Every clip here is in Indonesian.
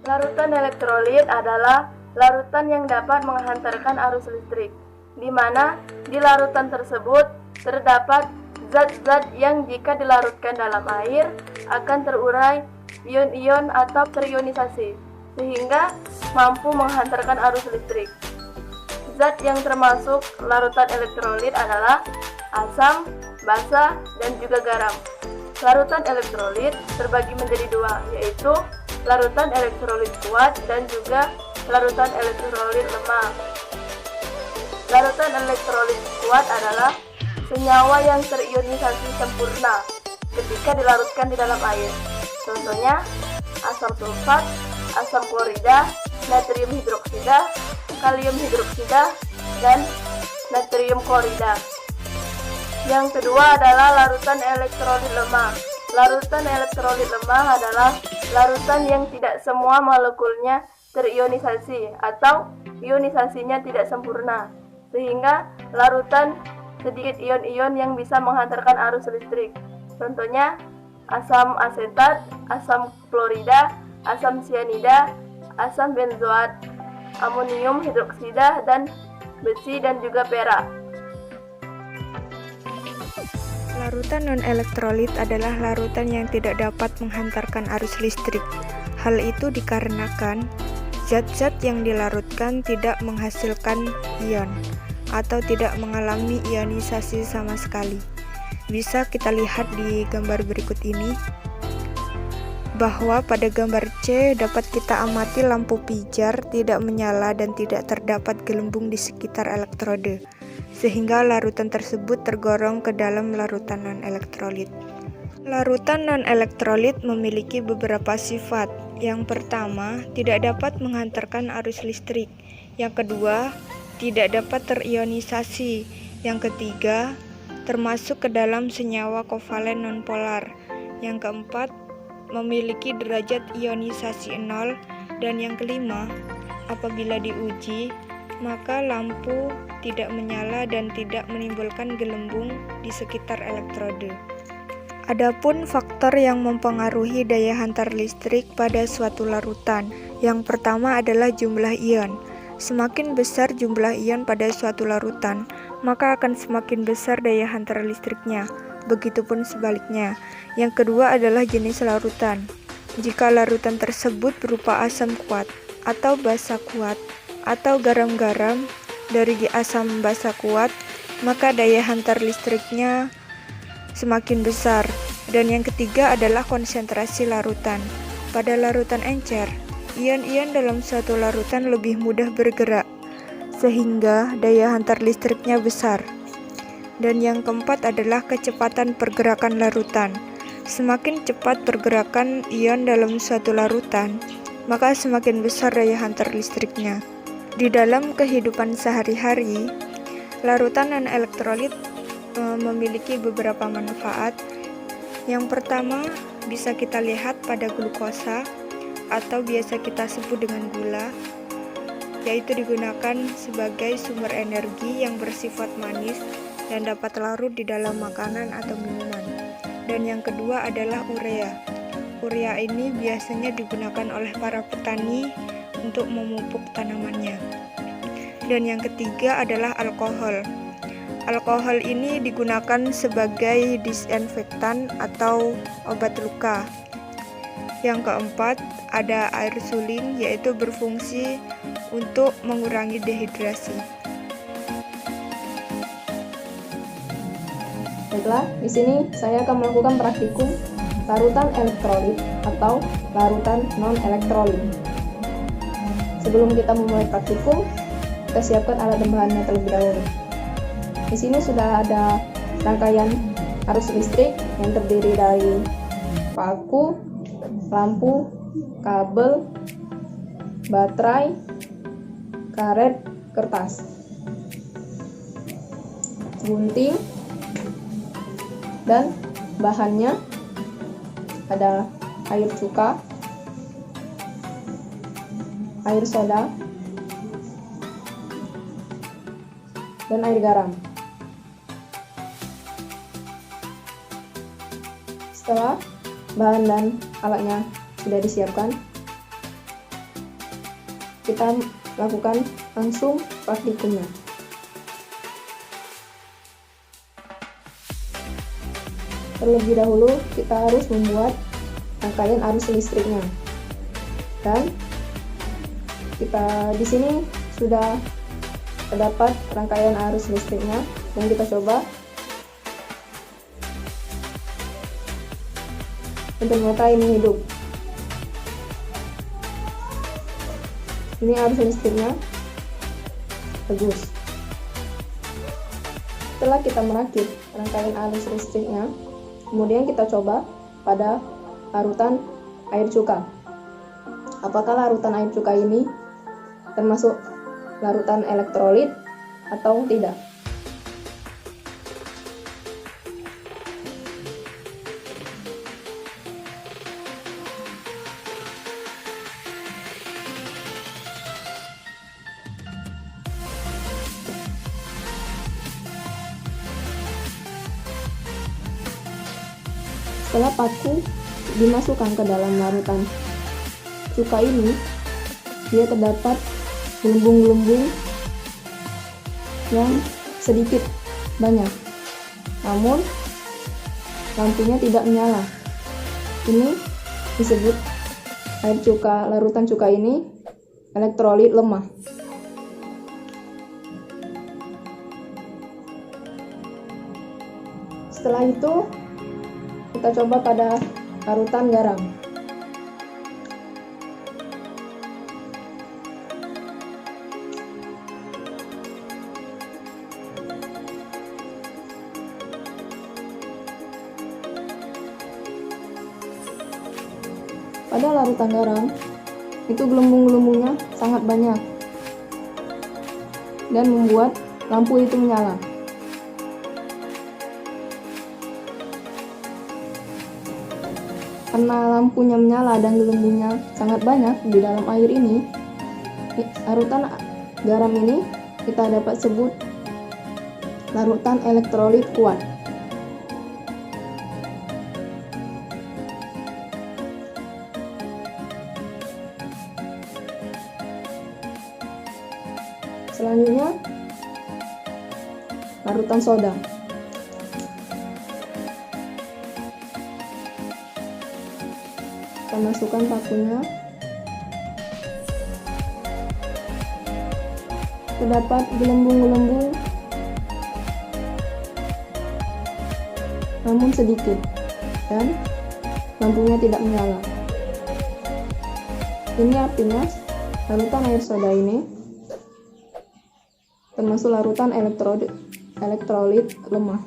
Larutan elektrolit adalah larutan yang dapat menghantarkan arus listrik, di mana di larutan tersebut terdapat zat-zat yang jika dilarutkan dalam air akan terurai ion-ion atau terionisasi, sehingga mampu menghantarkan arus listrik. Zat yang termasuk larutan elektrolit adalah asam, basa, dan juga garam. Larutan elektrolit terbagi menjadi dua, yaitu larutan elektrolit kuat dan juga larutan elektrolit lemah. Larutan elektrolit kuat adalah senyawa yang terionisasi sempurna ketika dilarutkan di dalam air. Contohnya asam sulfat, asam klorida, natrium hidroksida, kalium hidroksida, dan natrium klorida. Yang kedua adalah larutan elektrolit lemah. Larutan elektrolit lemah adalah larutan yang tidak semua molekulnya terionisasi atau ionisasinya tidak sempurna, sehingga larutan sedikit ion-ion yang bisa menghantarkan arus listrik. Contohnya asam asetat, asam klorida, asam sianida, asam benzoat, amonium hidroksida, dan besi dan juga perak. Larutan non-elektrolit adalah larutan yang tidak dapat menghantarkan arus listrik. Hal itu dikarenakan zat-zat yang dilarutkan tidak menghasilkan ion atau tidak mengalami ionisasi sama sekali. Bisa kita lihat di gambar berikut ini, bahwa pada gambar C dapat kita amati lampu pijar tidak menyala dan tidak terdapat gelembung di sekitar elektrode, sehingga larutan tersebut tergolong ke dalam larutan non-elektrolit. Larutan non-elektrolit memiliki beberapa sifat. Yang pertama, tidak dapat menghantarkan arus listrik. Yang kedua, tidak dapat terionisasi. Yang ketiga, termasuk ke dalam senyawa kovalen nonpolar. Yang keempat, memiliki derajat ionisasi 0. Dan yang kelima, apabila diuji, maka lampu tidak menyala dan tidak menimbulkan gelembung di sekitar elektrode. Adapun faktor yang mempengaruhi daya hantar listrik pada suatu larutan. Yang pertama adalah jumlah ion. Semakin besar jumlah ion pada suatu larutan, maka akan semakin besar daya hantar listriknya. Begitupun sebaliknya. Yang kedua adalah jenis larutan. Jika larutan tersebut berupa asam kuat atau basa kuat atau garam-garam dari asam basa kuat, maka daya hantar listriknya semakin besar. Dan yang ketiga adalah konsentrasi larutan. Pada larutan encer, ion-ion dalam suatu larutan lebih mudah bergerak, sehingga daya hantar listriknya besar. Dan yang keempat adalah kecepatan pergerakan larutan. Semakin cepat pergerakan ion dalam suatu larutan, maka semakin besar daya hantar listriknya. Di dalam kehidupan sehari-hari, larutan non-elektrolit memiliki beberapa manfaat. Yang pertama, bisa kita lihat pada glukosa atau biasa kita sebut dengan gula, yaitu digunakan sebagai sumber energi yang bersifat manis dan dapat larut di dalam makanan atau minuman. Dan yang kedua adalah urea. Urea ini biasanya digunakan oleh para petani untuk memupuk tanamannya. Dan yang ketiga adalah alkohol. Alkohol ini digunakan sebagai disinfektan atau obat luka. Yang keempat ada air suling, yaitu berfungsi untuk mengurangi dehidrasi. Baiklah, di sini saya akan melakukan praktikum larutan elektrolit atau larutan non-elektrolit. Sebelum kita memulai praktikum, kita siapkan alat dan bahannya terlebih dahulu. Di sini sudah ada rangkaian arus listrik yang terdiri dari paku, lampu, kabel, baterai, karet, kertas, gunting, dan bahannya ada air cuka, air soda, dan air garam. Setelah bahan dan alatnya sudah disiapkan, kita lakukan langsung praktikumnya. Terlebih dahulu kita harus membuat rangkaian arus listriknya. Dan kita di sini sudah terdapat rangkaian arus listriknya dan kita coba. Dan ternyata ini hidup. Ini arus listriknya bagus. Setelah kita merakit rangkaian arus listriknya, kemudian kita coba pada larutan air cuka. Apakah larutan air cuka ini termasuk larutan elektrolit atau tidak? Setelah paku dimasukkan ke dalam larutan cuka ini, dia terdapat gelembung-gelembung yang sedikit banyak, namun lampunya tidak menyala. Ini disebut air cuka, larutan cuka ini elektrolit lemah. Setelah itu kita coba pada larutan garam. Pada larutan garam, itu gelembung-gelembungnya sangat banyak dan membuat lampu itu menyala. Karena lampunya menyala dan gelembungnya sangat banyak di dalam air ini, larutan garam ini kita dapat sebut larutan elektrolit kuat. Selanjutnya, larutan soda. Kita masukkan pakunya. Terdapat gelembung-gelembung, namun sedikit, dan lampunya tidak menyala. Ini artinya larutan air soda ini termasuk larutan elektrolit lemah.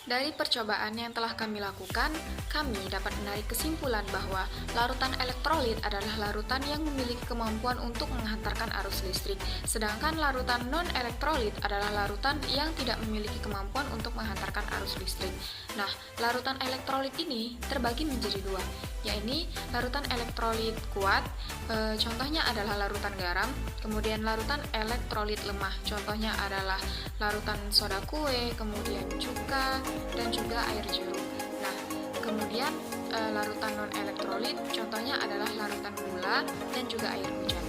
Dari percobaan yang telah kami lakukan, kami dapat menarik kesimpulan bahwa larutan elektrolit adalah larutan yang memiliki kemampuan untuk menghantarkan arus listrik, sedangkan larutan non-elektrolit adalah larutan yang tidak memiliki kemampuan untuk menghantarkan arus listrik. Nah, larutan elektrolit ini terbagi menjadi dua, yaitu larutan elektrolit kuat, contohnya adalah larutan garam, kemudian larutan elektrolit lemah, contohnya adalah larutan soda kue, kemudian cuka, dan juga air jeruk. Nah, kemudian larutan non-elektrolit contohnya adalah larutan gula dan juga air hujan.